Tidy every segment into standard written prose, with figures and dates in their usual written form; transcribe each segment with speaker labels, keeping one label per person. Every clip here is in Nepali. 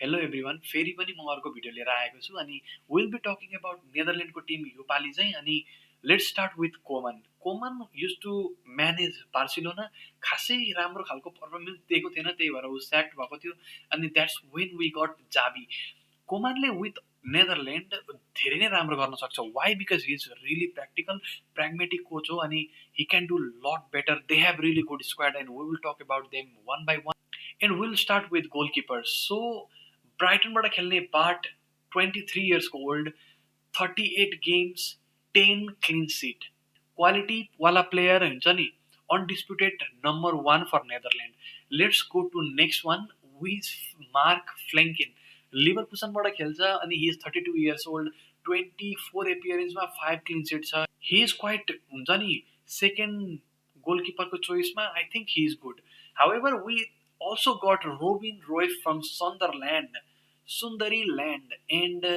Speaker 1: हेलो एभ्रिवान, फेरि पनि म अर्को भिडियो लिएर आएको छु अनि विल बी टकिङ अबाउट नेदरल्यान्डको टिम योपालि चाहिँ। अनि let's start with Koeman. Koeman used to manage Barcelona. खासै राम्रो खालको पर्फर्मेन्स दिएको थिएन, त्यही भएर ऊ स्याक्ड भएको थियो। अनि द्याट्स वेन वी गट जाबी। कोमानले विथ नेदरल्यान्ड धेरै नै राम्रो गर्न सक्छ। Why? Because he is really practical, pragmatic coach हो अनि he can do lot better. They have really good squad and we will talk about them one by one. And will start with goalkeeper. So ब्राइटनबाट खेल्ने बाट, 23 इयर्सको ओल्ड, 38 गेम्स, 10 क्लिन सिट। क्वालिटीवाला प्लेयर हुन्छ नि, undisputed number 1 for Netherlands. Let's go to next one, with Mark Flekken. लिभरकुसनबाट खेल्छ अनि हि इज 32 इयर्स ओल्ड, 24 एपियरेन्समा 5 क्लिन सिट छ। हि इज क्वाइट हुन्छ नि सेकेन्ड गोलकिपरको चोइसमा। I think he is good. However we also got Robin Roy from Sunderland, and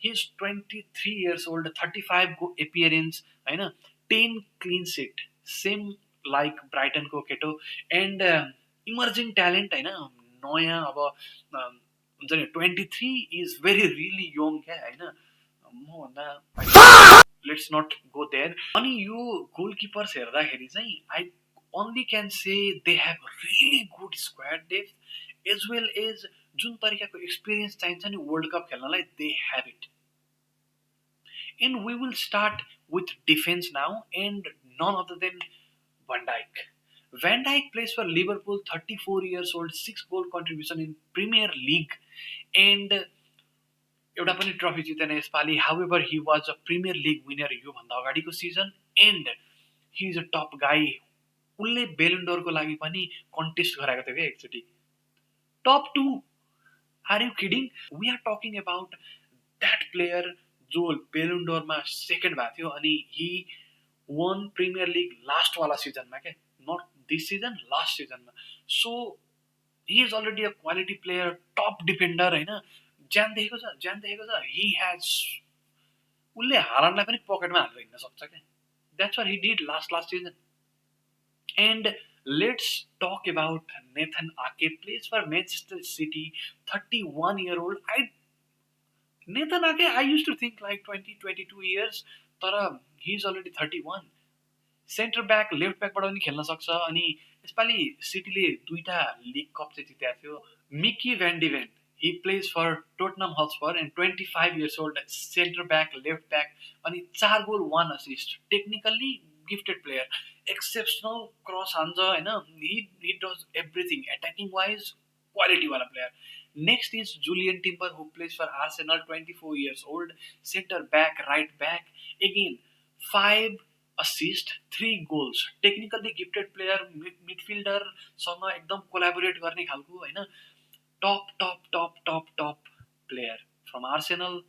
Speaker 1: he's 23 years old, 35 appearance, होइन, 10 clean sheet, same like Brighton को केटो, and इमर्जिङ ट्यालेन्ट होइन, नयाँ अब हुन्छ नि 23 इज भेरी रियली यङ क्या होइन, मभन्दा लेट्स नट गो देयर। अनि यो गोलकिपर्स हेर्दाखेरि चाहिँ I only can say they have really good squad depth as well as जुन तरिकाको एक्सपिरियन्स चाहिन्छ नि वर्ल्ड कप खेल्नलाई, they have it. And we will start with defense now, and none other than Van Dijk. Van Dijk plays for Liverpool, 34 years old, 6 goal contribution in Premier League, and एउटा पनि ट्रफी जितेन यसपालि। However he was a premier league winner योभन्दा अगाडिको season, and he is a top गाई। उसले बेलुन्डोरको लागि पनि कन्टेस्ट गराएको थियो क्या एकचोटि, top 2। Are you kidding? We are talking about that player जो बेलुन्डोरमा सेकेन्ड भएको थियो अनि हि वान प्रिमियर लिग लास्टवाला सिजनमा क्या, नट दिस सिजन, लास्ट सिजनमा। So he is already a quality player, top defender होइन, ज्यान देखेको छ। हि हेज, उसले हालान्डलाई पनि पकेटमा हालेर हिँड्न सक्छ क्या। That's what he did last season. And let's talk about Nathan Ake, plays for Manchester City, 31-year-old. Nathan Ake, I used to think like 22 years, तर he is already 31. Centre back, left ब्याकबाट पनि खेल्न सक्छ। अनि यसपालि सिटीले 2टा लिग कप चाहिँ जितेको थियो। Micky van de Ven, he plays for Tottenham Hotspur and 25 years old, centre back, left back, अनि 4 goal 1 assist. Technically gifted player, exceptional cross हान्छ होइन, he does everything attacking wise, quality वाला player. Next is Jurrien Timber, who plays for Arsenal, 24 years old, centre back, right back, again 5 assist, 3 goals. Technically gifted player, मिडफिल्डरसँग एकदम कोलाबोरेट गर्ने खालको होइन, top top top top top player from Arsenal,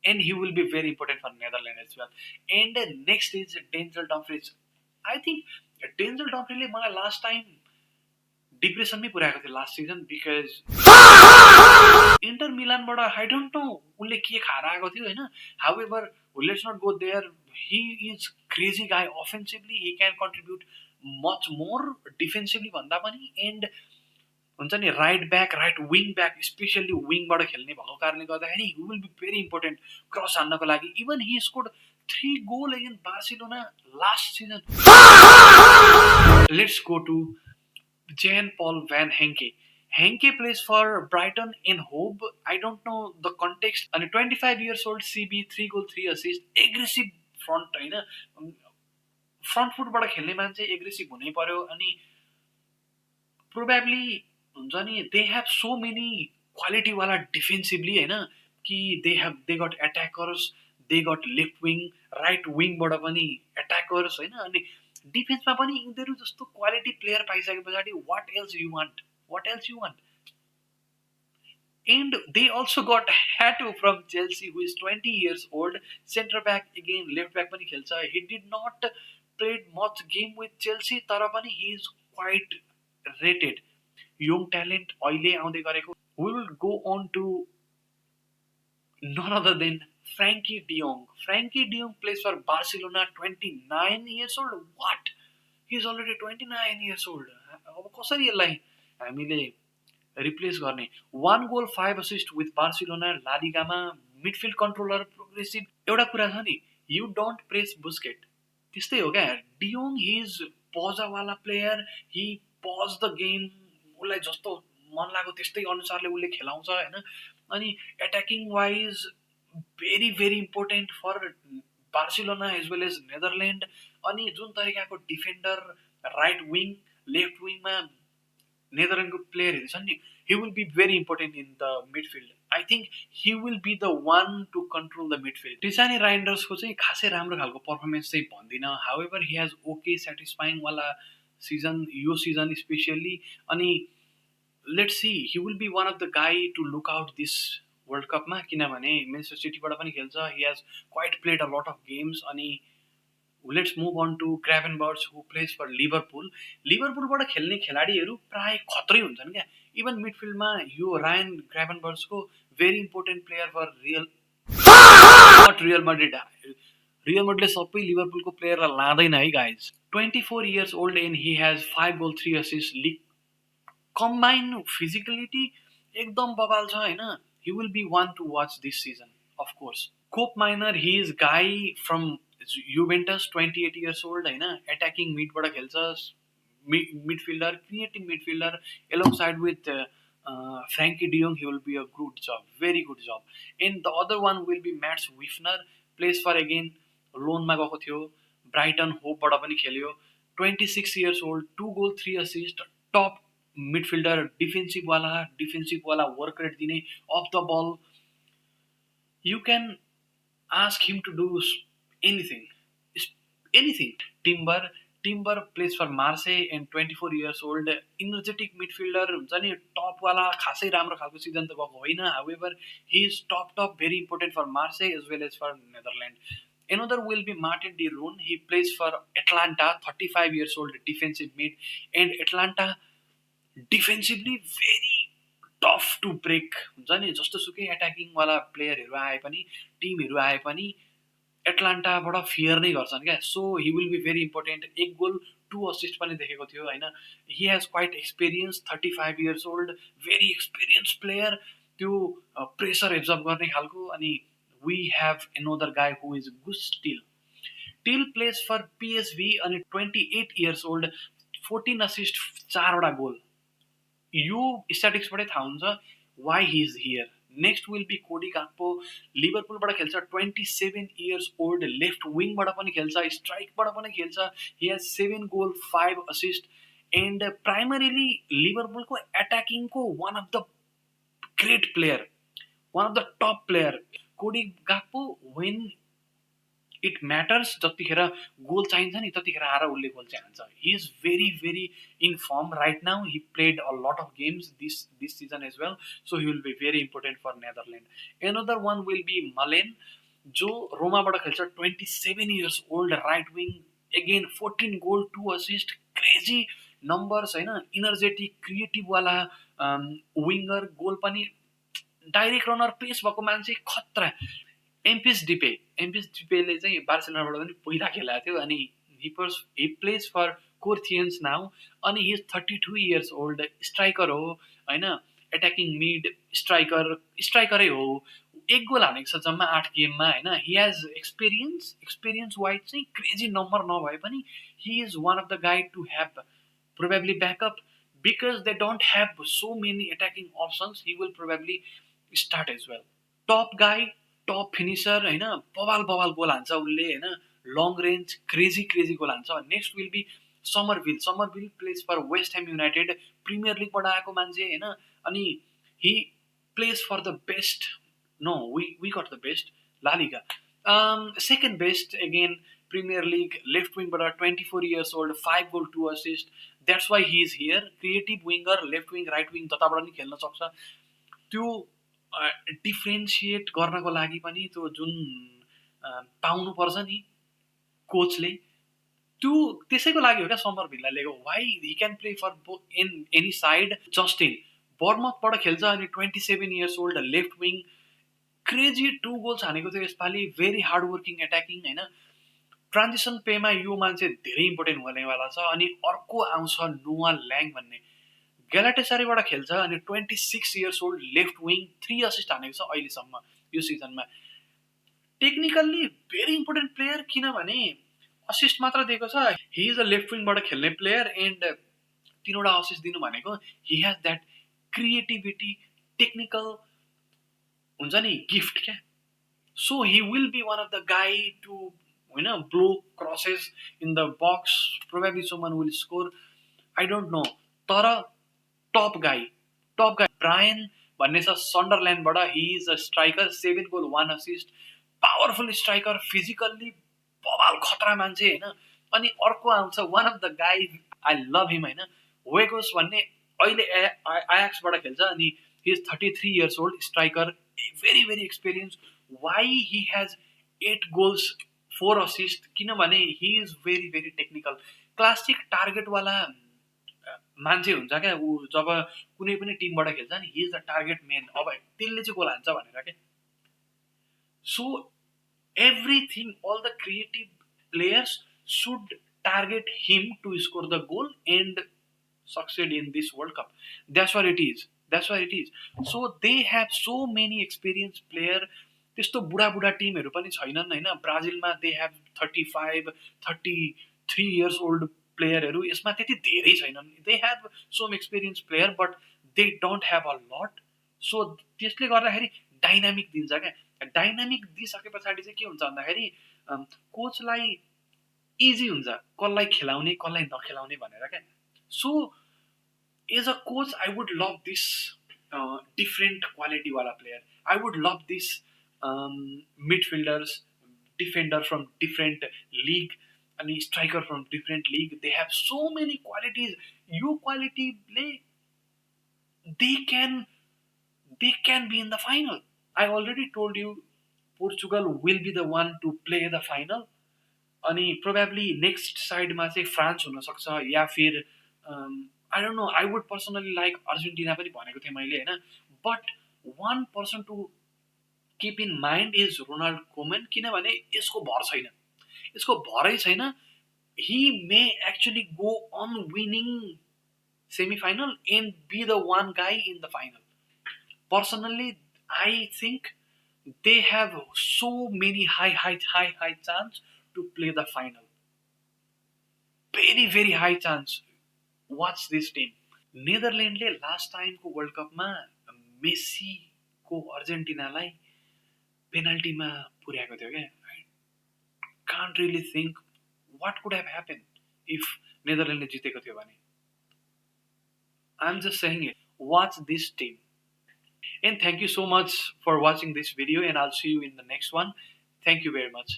Speaker 1: and he will be very important for Netherlands as well. And next is Denzel Dumfries. I think Denzel Dumfriesले मलाई लास्ट टाइम डिप्रेसनमै पुर्याएको थियो लास्ट सिजन, बिकज इन्टर मिलानबाट आई डोन्ट नो उसले के खाएर आएको थियो होइन। However let's not go there, he is crazy guy. Offensively he can contribute much more defensively भन्दा पनि। एन्ड हुन्छ नि right back, right wing back, specially विङबाट खेल्ने भएको कारणले गर्दाखेरि he will be very important cross हान्नको लागि। Even he scored 3 goal against Barcelona last season. Let's go to Jan Paul van Hecke. Hecke plays for Brighton and Hove. I don't know the context. अनि 25 years old, CB, 3 goal 3 assist, aggressive front होइन, फ्रन्ट फुटबाट खेल्ने मान्छे एग्रेसिभ हुनै पर्यो। अनि प्रोबेबली हुन्छ नि दे हेभ सो मेनी क्वालिटीवाला डिफेन्सिभली होइन, कि they got attackers, they got left wing, right विङबाट पनि एट्याकर्स होइन, अनि डिफेन्समा पनि यिनीहरू जस्तो क्वालिटी प्लेयर पाइसके पछाडि what else you want? And they also got Hato from Chelsea, who is 20 years old, center back, again left back पनि खेल्छ। He did not played much game with Chelsea, तर पनि he is quite rated, young talent अहिले आउँदै गरेको। We will go on to none other than Frankie de Jong. Frankie de Jong plays for Barcelona, 29 years old. What? He is already 29 years old. अब कसरी यसलाई हामीले रिप्लेस गर्ने 1 गोल 5 असिस्ट विथ बार्सिलोना लालिगामा मिडफिल्ड कन्ट्रोलर प्रोग्रेसिभ एउटा कुरा छ नि यु डोन्ट प्रेस बुस्केट त्यस्तै हो क्या डियोङ हिज पजवाला player he pause the game उसलाई जस्तो मन लाग्यो त्यस्तै अनुसारले उसले खेलाउँछ होइन अनि attacking wise very very important for Barcelona as well as Netherland अनि जुन तरिकाको डिफेन्डर राइट विङ लेफ्ट विङमा नेदरल्यान्डको प्लेयरहरू छन् नि he will be very important in the midfield. I think he will be the one to control the midfield. टिसानी राइन्डर्सको चाहिँ खासै राम्रो खालको पर्फर्मेन्स चाहिँ भन्दिनँ however he has okay satisfying वाला सिजन यो सिजन स्पेसियल्ली अनि let's see he will be one of the guy to look out this world कपमा किनभने मेन्चेस्टर सिटीबाट पनि खेल्छ he has quite played a lot of games अनि let's move on to Gravenberch who plays for Liverpool लिभरपुलबाट खेल्ने खेलाडीहरू प्राय खत्रै हुन्छन् क्या इभन मिडफिल्डमा यो रायन ग्राभेनबर्चको very important player for real not real मड्रिडले सबै लिभरपुलको प्लेयरलाई लाँदैन है guys 24 years old and he has 5 goal 3 assists league combine physicality एकदम बबाल छ होइन he will be one to watch this season of course Koopmeiners he is guy from Juventus 28 years old होइन एट्याकिङ मिडबाट खेल्छ midfielder creative midfielder alongside with Frankie de Jong he will be a good job very good job and the other one will be Mats Wiefner plays for again लोनमा गएको थियो ब्राइटन होपबाट पनि खेल्यो 26 years old 2 goal 3 assists top midfielder डिफेन्सिभवाला वर्क रेट दिने off the ball you can ask him to do anything Timber plays for Marseille and 24 years old energetic midfielder हुन्छ नि टपवाला खासै राम्रो खालको सिजन त गएको होइन however he is top very important for Marseille as well as for Netherland Another will be Martin de Roon. He plays for Atlanta, 35 years old defensive mid. And Atlanta defensively very tough to break हुन्छ नि जस्तो सुकै एट्याकिङवाला प्लेयरहरू आए पनि टिमहरू आए पनि एटलान्टाबाट फियर नै गर्छन् क्या so he will be very important 1 goal 2 assists पनि देखेको थियो होइन he has quite experience 35 years old very experience player त्यो प्रेसर एब्जर्भ गर्ने खालको अनि we have another guy who is Guus Til place for PSV अनि 28 years old 14 assists 4वटा गोल यो स्ट्याटिक्सबाटै थाहा हुन्छ why he is here next will be Cody Gakpo लिभरपुलबाट खेल्छ 27 years old लेफ्ट विङबाट पनि खेल्छ स्ट्राइकबाट पनि खेल्छ he has 7 goal 5 assists and primarily लिभरपुलको एट्याकिङको one of the great player one of the top player Cody Gakpo when it matters जतिखेर गोल चाहिन्छ नि त्यतिखेर आएर उसले गोल चाहिँ हान्छ he is very very in form right now he played a lot of games this season as well so he will be very important for Netherlands another one will be मलेन जो रोमाबाट खेल्छ 27 years old right wing again 14 goal 2 assists crazy numbers होइन इनर्जेटिक क्रिएटिभवाला विङ्गर गोल पनि डाइरेक्ट रनर पेस भएको मान्छे खतरा एम्पिस डिपेले चाहिँ बार्सिलोनाबाट पनि पहिला खेलाएको थियो अनि हि प्लेज फर कोर्थियन्स नाउ अनि he is 32 years old striker हो होइन एट्याकिङ मिड स्ट्राइकरै हो 1 गोल हानेको छ जम्मा 8 गेममा होइन हि हेज एक्सपिरियन्स वाइज चाहिँ क्रेजी नम्बर नभए पनि he is one of the guy to have probably backup because they don't have so many attacking options he will probably start as well top guy top finisher होइन बवाल गोल हान्छ उसले होइन लङ रेन्ज क्रेजी गोल हान्छ next will be Summerville plays for West Ham United Premier लिगबाट आएको मान्छे होइन अनि he plays for the best no we got the best LaLiga second best again Premier League left विङबाट 24 years old 5 goal 2 assists that's why he is here creative winger left wing right wing जताबाट पनि खेल्न सक्छ त्यो डिफ्रेन्सिएट गर्नको लागि पनि त्यो जुन पाउनुपर्छ नि कोचले त्यो त्यसैको लागि हो क्या समरभिललाई लिएको why he can play for in any side Justin बर्मथबाट खेल्छ अनि 27 years old left wing crazy 2 goals हानेको थियो यसपालि भेरी हार्ड वर्किङ एट्याकिङ होइन ट्रान्जिसन पेमा यो मान्छे धेरै इम्पोर्टेन्ट हुनेवाला छ अनि अर्को आउँछ नोआ ल्याङ भन्ने ग्यालाटेसारीबाट खेल्छ अनि 26 years old left wing 3 assist हानेको छ अहिलेसम्म यो सिजनमा। टेक्निकल्ली भेरी इम्पोर्टेन्ट प्लेयर किनभने असिस्ट मात्र दिएको छ। हि इज अ लेफ्ट विङबाट खेल्ने प्लेयर एन्ड 3वटा असिस्ट दिनु भनेको he has that creativity technical हुन्छ नि गिफ्ट क्या। So he will be one of the guy to होइन blow crosses in the box probably someone will score I don't know. तर टप गाई ब्रायन भन्ने छ सन्डरल्यान्डबाट। He is a striker 7 goal 1 assist powerful striker physically बबाल खतरा मान्छे होइन। अनि अर्को आउँछ one of the guy I love him होइन वेगोस भन्ने अहिले आयाक्सबाट खेल्छ अनि he is 33 years old striker very very experience. Why he has 8 goals 4 assist किनभने he is very very technical classic टार्गेटवाला मान्छे हुन्छ क्या ऊ जब कुनै पनि टिमबाट खेल्छ नि he is the target main अब त्यसले चाहिँ गोल हान्छ भनेर क्या। So everything, all the creative players should target him to score the goal and succeed in this World Cup. That's what it is. That's what it is. So they have so many experienced player. त्यस्तो बुढा बुढा टिमहरू पनि छैनन् होइन। ब्राजिलमा दे हेभ 35 33 इयर्स ओल्ड प्लेयरहरू यसमा त्यति धेरै छैनन्। They have some experience player but they don't have a lot. So त्यसले गर्दाखेरि डाइनामिक दिन्छ क्या। डाइनामिक दिइसके पछाडि चाहिँ के हुन्छ भन्दाखेरि कोचलाई इजी हुन्छ कसलाई खेलाउने कसलाई नखेलाउने भनेर क्या। So as a coach I would love this different क्वालिटीवाला player. I would love this midfielders defender from different league अनि striker from different league. They have so many qualities. यो क्वालिटीले they can be in the final. I already told you Portugal will be the one to play the final अनि probably next side मा चाहिँ फ्रान्स हुन सक्छ या फिर I don't know। I would personally like Argentina पनि भनेको थिएँ मैले होइन। But one person to keep in mind is Ronald Koeman किनभने यसको भर छैन। यसको भरै छैन। he may actually go on winning semi-final and be the one guy in the final. Personally I think they have so many high chance to play the final. Very very high chance. Watch this team. नेदरल्यान्डले लास्ट टाइमको वर्ल्ड कपमा मेस्सीको अर्जेन्टिनालाई पेनल्टीमा पुर्याएको थियो क्या। I can't really think what could have happen if नेदरल्यान्डले जितेको थियो भने। I am just saying it. Watch this team. And thank you so much for watching this video and I'll see you in the next one. Thank you very much.